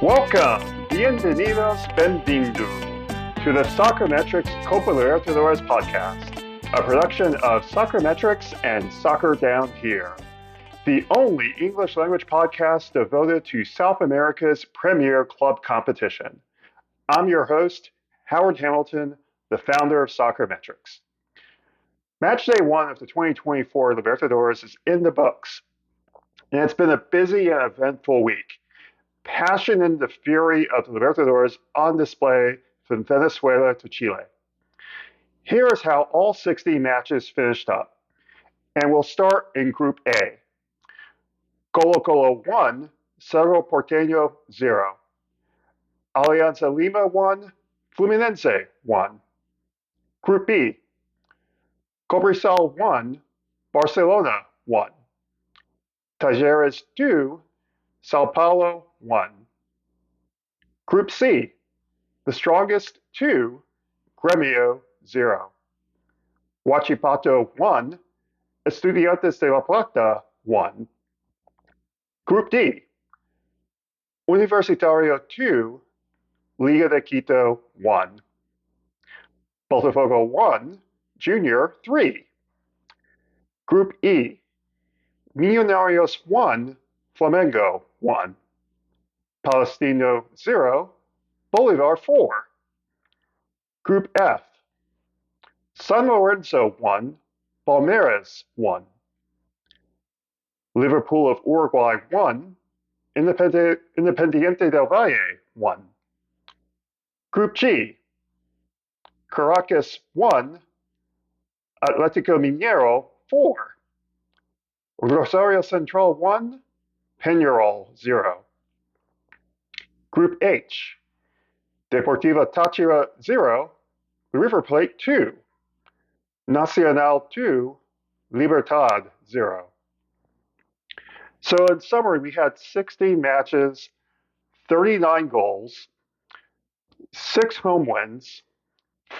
Welcome, bienvenidos, benvindu, to the Soccermetrics Copa Libertadores podcast, a production of Soccermetrics and Soccer Down Here, the only English language podcast devoted to South America's premier club competition. I'm your host, Howard Hamilton, the founder of Soccermetrics. Matchday 1 of the 2024 Libertadores is in the books, and it's been a busy and eventful week. Passion and the fury of the Libertadores on display from Venezuela to Chile. Here is how all 60 matches finished up, and we'll start in Group A. Colo-Colo 1, Cerro Porteño 0. Alianza Lima 1, Fluminense 1. Group B. Cobresal 1, Barcelona 1. Talleres 2, Sao Paulo 1. Group C, the strongest 2, Gremio 0. Huachipato 1, Estudiantes de La Plata 1. Group D, Universitario 2, Liga de Quito 1. Botafogo 1, Junior 3. Group E, Millonarios 1, Flamengo 1. Palestino 0, Bolivar 4. Group F, San Lorenzo 1, Palmeiras 1. Liverpool of Uruguay 1, Independiente del Valle 1. Group G, Caracas 1, Atlético Mineiro 4. Rosario Central 1, Peñarol 0. Group H, Deportiva Táchira 0, River Plate 2, Nacional 2, Libertad 0. So in summary, we had 60 matches, 39 goals, 6 home wins,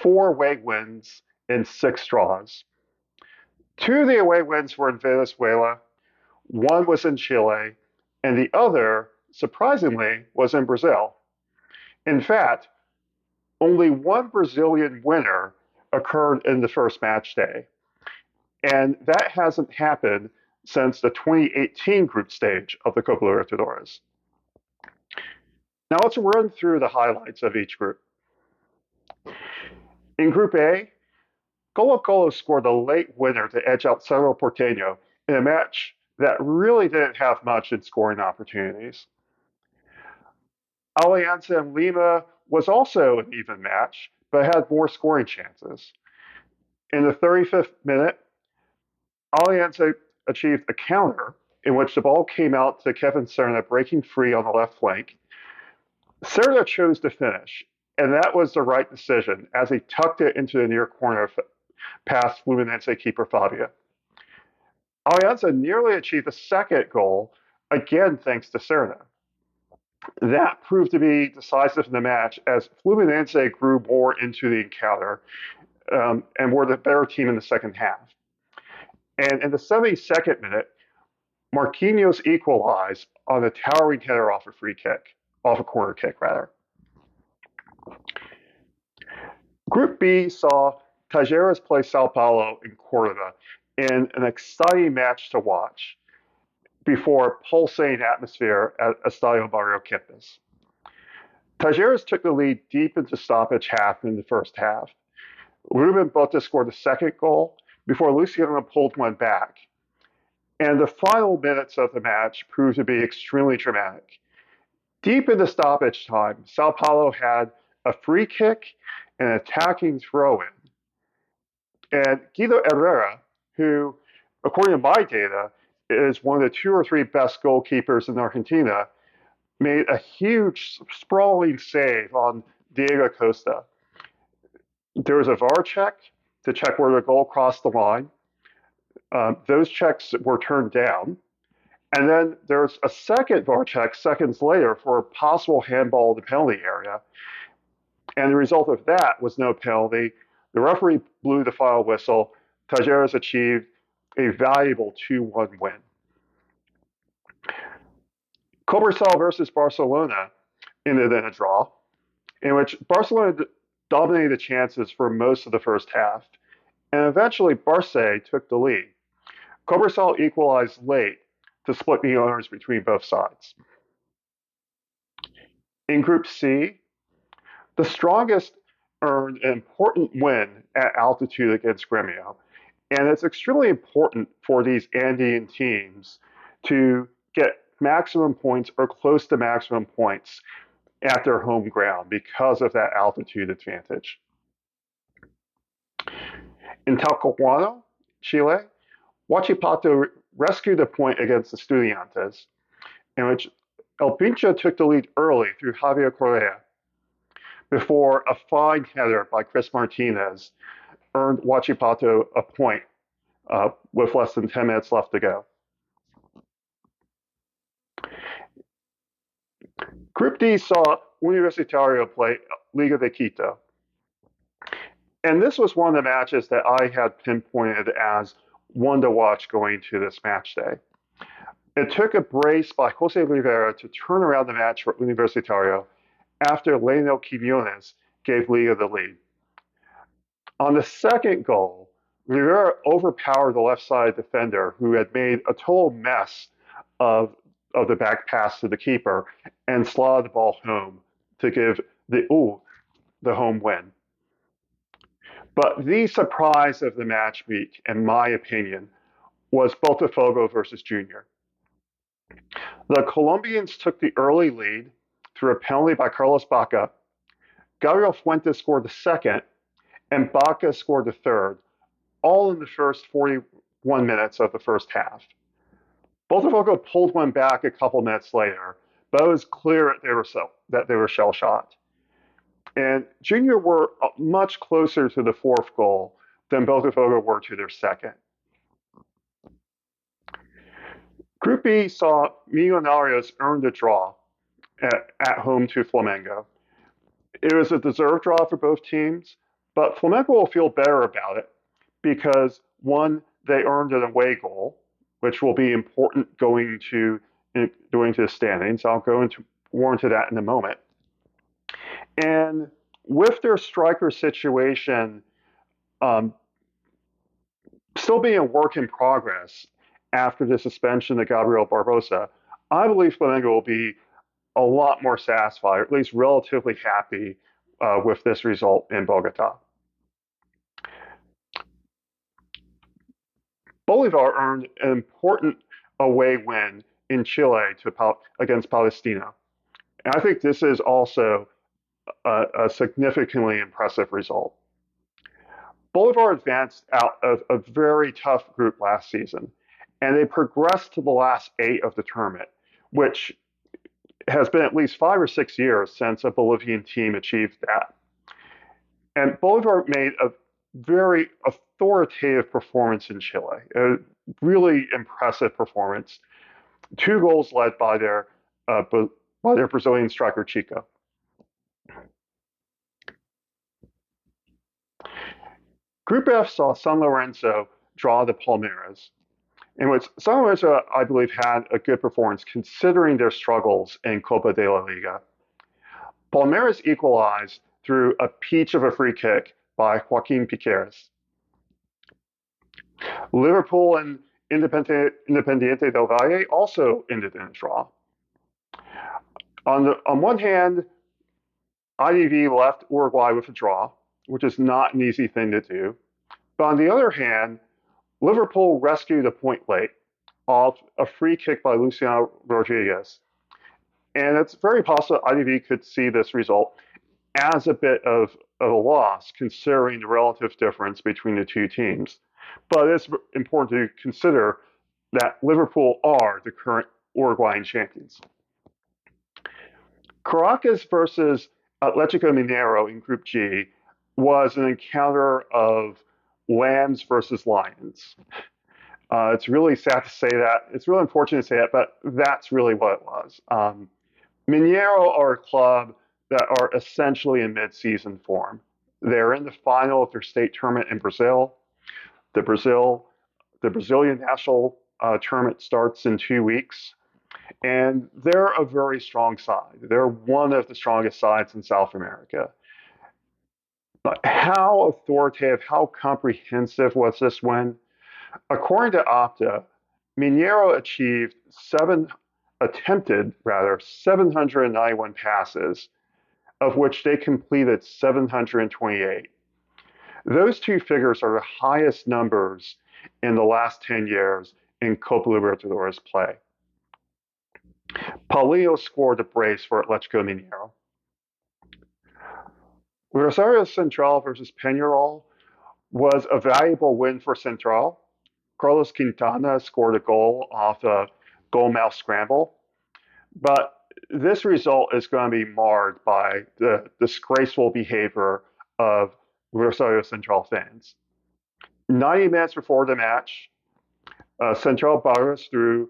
4 away wins, and 6 draws. 2 of the away wins were in Venezuela, 1 was in Chile, and the other, surprisingly, was in Brazil. In fact, only 1 Brazilian winner occurred in the first match day, and that hasn't happened since the 2018 group stage of the Copa Libertadores. Now let's run through the highlights of each group. In Group A, Colo-Colo scored a late winner to edge out Cerro Porteño in a match that really didn't have much in scoring opportunities. Alianza Lima was also an even match, but had more scoring chances. In the 35th minute, Alianza achieved a counter in which the ball came out to Kevin Serna breaking free on the left flank. Serna chose to finish, and that was the right decision as he tucked it into the near corner past Fluminense keeper Fabia. Alianza nearly achieved a second goal, again thanks to Serna. That proved to be decisive in the match as Fluminense grew more into the encounter and were the better team in the second half. And in the 72nd minute, Marquinhos equalized on a towering header off a corner kick. Group B saw Talleres play Sao Paulo in Cordoba in an exciting match to watch before a pulsating atmosphere at Estadio Barrio Kempes. Talleres took the lead deep into stoppage half in the first half. Ruben Bota scored the second goal before Luciano pulled one back. And the final minutes of the match proved to be extremely dramatic. Deep into stoppage time, Sao Paulo had a free kick and an attacking throw-in. And Guido Herrera, who, according to my data, is one of the 2 or 3 best goalkeepers in Argentina, made a huge sprawling save on Diego Costa. There was a VAR check to check where the goal crossed the line. Those checks were turned down. And then there's a second VAR check seconds later for a possible handball in the penalty area. And the result of that was no penalty. The referee blew the final whistle. Talleres achieved a valuable 2-1 win. Cobresal versus Barcelona ended in a draw, in which Barcelona dominated the chances for most of the first half, and eventually Barca took the lead. Cobresal equalized late to split the owners between both sides. In Group C, the strongest earned an important win at altitude against Gremio, and it's extremely important for these Andean teams to get maximum points or close to maximum points at their home ground because of that altitude advantage. In Talcahuano, Chile, Huachipato rescued a point against the Estudiantes, in which El Pincho took the lead early through Javier Correa before a fine header by Chris Martinez earned Huachipato a point with less than 10 minutes left to go. Group D saw Universitario play Liga de Quito. And this was one of the matches that I had pinpointed as one to watch going to this match day. It took a brace by Jose Rivera to turn around the match for Universitario after Lionel Quiñones gave Liga the lead. On the second goal, Rivera overpowered the left side defender who had made a total mess of the back pass to the keeper and slotted the ball home to give the home win. But the surprise of the match week, in my opinion, was Botafogo versus Junior. The Colombians took the early lead through a penalty by Carlos Baca. Gabriel Fuentes scored the second, and Baca scored the third, all in the first 41 minutes of the first half. Botafogo pulled one back a couple minutes later, but it was clear that they were shell-shocked. And Junior were much closer to the fourth goal than Botafogo were to their second. Group B saw Millonarios earn the draw at home to Flamengo. It was a deserved draw for both teams, but Flamengo will feel better about it because, one, they earned an away goal, which will be important going to the standings. I'll go more into that in a moment. And with their striker situation still being a work in progress after the suspension of Gabriel Barbosa, I believe Flamengo will be a lot more satisfied, or at least relatively happy with this result in Bogota. Bolivar earned an important away win in Chile against Palestino. And I think this is also a significantly impressive result. Bolivar advanced out of a very tough group last season, and they progressed to the last 8 of the tournament, which has been at least 5 or 6 years since a Bolivian team achieved that. And Bolivar made a very authoritative performance in Chile, a really impressive performance. 2 goals led by their Brazilian striker Chico. Group F saw San Lorenzo draw the Palmeiras, in which San Lorenzo, I believe, had a good performance considering their struggles in Copa de la Liga. Palmeiras equalized through a peach of a free kick by Joaquin Piqueras. Liverpool and Independiente del Valle also ended in a draw. On one hand, IDV left Uruguay with a draw, which is not an easy thing to do. But on the other hand, Liverpool rescued a point late off a free kick by Luciano Rodriguez. And it's very possible IDV could see this result as a bit of a loss, considering the relative difference between the two teams. But it's important to consider that Liverpool are the current Uruguayan champions. Caracas versus Atletico Mineiro in Group G was an encounter of lambs versus lions. It's really sad to say that. It's really unfortunate to say that, but that's really what it was. Mineiro are a club that are essentially in mid-season form. They're in the final of their state tournament in Brazil. The Brazilian national tournament starts in 2 weeks. And they're a very strong side. They're one of the strongest sides in South America. But how authoritative, how comprehensive was this win? According to Opta, Mineiro attempted 791 passes, of which they completed 728. Those two figures are the highest numbers in the last 10 years in Copa Libertadores play. Paulinho scored a brace for Atletico Mineiro. Rosario Central versus Peñarol was a valuable win for Central. Carlos Quintana scored a goal off a goal mouth scramble, but this result is going to be marred by the disgraceful behavior of Rosario Central fans. 90 minutes before the match, Central barriers through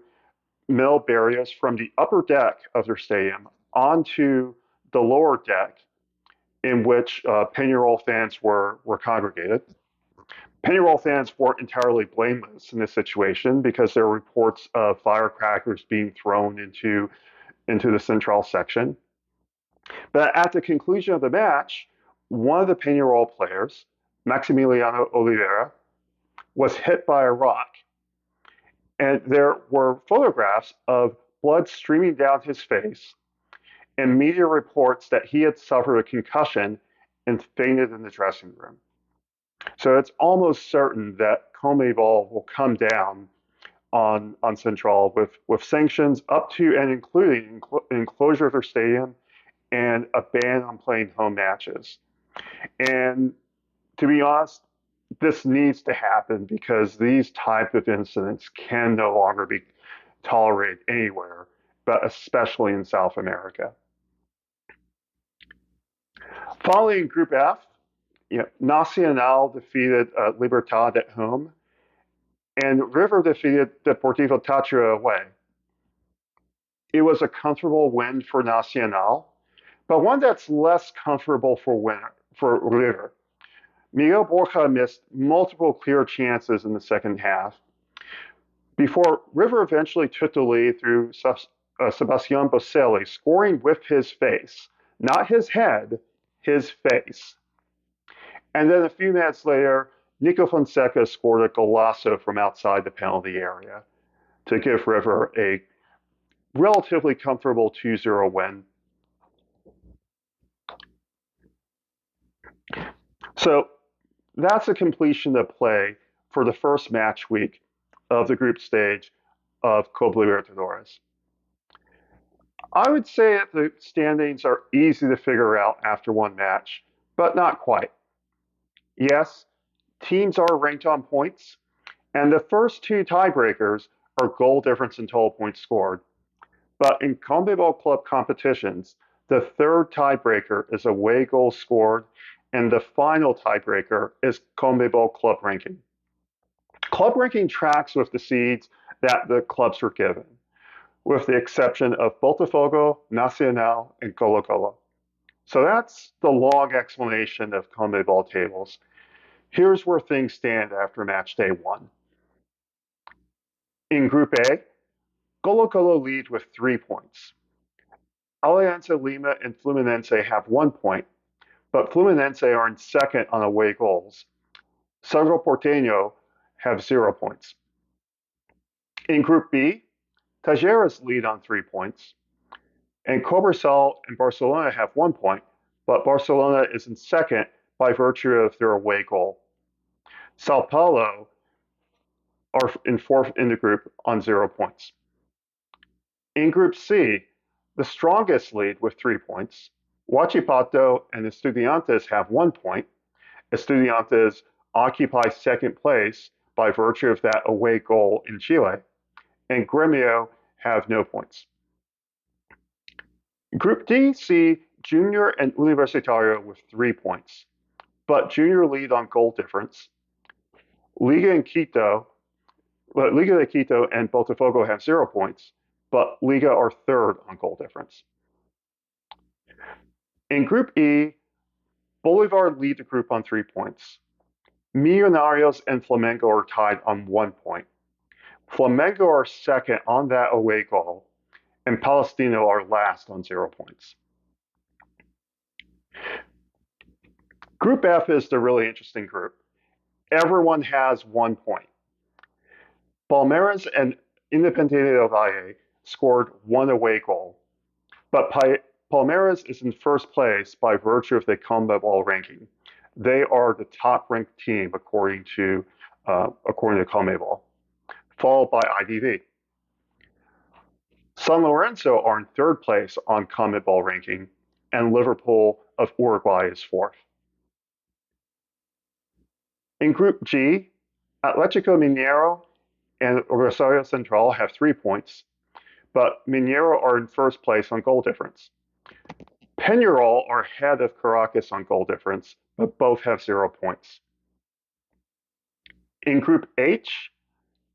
middle barriers from the upper deck of their stadium onto the lower deck in which Peñarol fans were congregated. Peñarol fans weren't entirely blameless in this situation because there were reports of firecrackers being thrown into the Central section. But at the conclusion of the match, one of the Peñarol players, Maximiliano Oliveira, was hit by a rock. And there were photographs of blood streaming down his face and media reports that he had suffered a concussion and fainted in the dressing room. So it's almost certain that CONMEBOL will come down on Central with sanctions up to and including enclosure of their stadium and a ban on playing home matches. And to be honest, this needs to happen because these type of incidents can no longer be tolerated anywhere, but especially in South America. Following Group F, Nacional defeated Libertad at home, and River defeated Deportivo Táchira away. It was a comfortable win for Nacional, but one that's less comfortable for River. Miguel Borja missed multiple clear chances in the second half before River eventually took the lead through Sebastián Boselli, scoring with his face, not his head, his face. And then a few minutes later, Nico Fonseca scored a golazo from outside the penalty area to give River a relatively comfortable 2-0 win. So that's a completion of play for the first match week of the group stage of Copa Libertadores. I would say that the standings are easy to figure out after one match, but not quite. Yes, teams are ranked on points, and the first two tiebreakers are goal difference and total points scored. But in CONMEBOL club competitions, the third tiebreaker is away goals scored, and the final tiebreaker is CONMEBOL club ranking. Club ranking tracks with the seeds that the clubs were given, with the exception of Botafogo, Nacional, and Colo-Colo. So that's the long explanation of CONMEBOL tables. Here's where things stand after match day 1. In Group A, Colo-Colo lead with 3 points. Alianza Lima and Fluminense have 1 point, but Fluminense are in second on away goals. Cerro Porteño have 0 points. In Group B, Tajeres lead on 3 points, and Cobresal and Barcelona have 1 point, but Barcelona is in second by virtue of their away goal. Sao Paulo are in fourth in the group on 0 points. In Group C, the strongest lead with 3 points. Huachipato and Estudiantes have 1 point. Estudiantes occupy second place by virtue of that away goal in Chile, and Gremio have no points. Group D see Junior and Universitario with 3 points, but Junior lead on goal difference. Liga de Quito and Botafogo have 0 points, but Liga are third on goal difference. In Group E, Bolivar lead the group on 3 points. Millonarios and Flamengo are tied on 1 point. Flamengo are second on that away goal, and Palestino are last on 0 points. Group F is the really interesting group. Everyone has 1 point. Palmeiras and Independiente del Valle scored 1 away goal, but Palmeiras is in first place by virtue of the CONMEBOL ranking. They are the top-ranked team according to CONMEBOL, followed by IDV. San Lorenzo are in third place on CONMEBOL ranking, and Liverpool of Uruguay is fourth. In Group G, Atlético Mineiro and Rosario Central have 3 points, but Mineiro are in first place on goal difference. Peñarol are ahead of Caracas on goal difference, but both have 0 points. In Group H,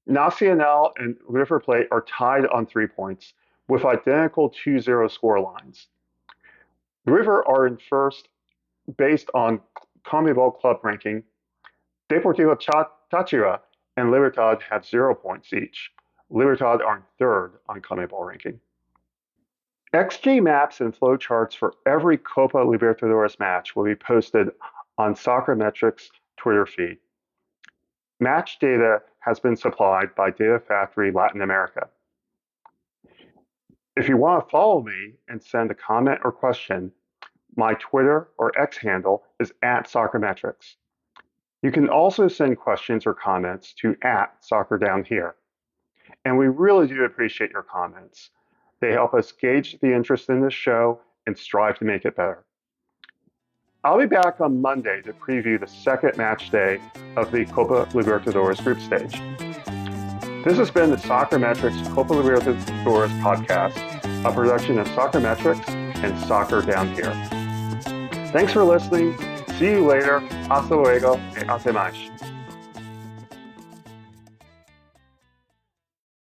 Nacional and River Plate are tied on 3 points, with identical 2-0 score lines. River are in first based on CONMEBOL club ranking. Deportivo Táchira and Libertad have 0 points each. Libertad are in third on CONMEBOL ranking. XG maps and flowcharts for every Copa Libertadores match will be posted on Soccermetrics' Twitter feed. Match data has been supplied by Data Factory Latin America. If you want to follow me and send a comment or question, my Twitter or X handle is @Soccermetrics. You can also send questions or comments to @SoccerDownHere. And we really do appreciate your comments. They help us gauge the interest in this show and strive to make it better. I'll be back on Monday to preview the second match day of the Copa Libertadores group stage. This has been the Soccermetrics Copa Libertadores podcast, a production of Soccermetrics and Soccer Down Here. Thanks for listening. See you later. Hasta luego. E até mais.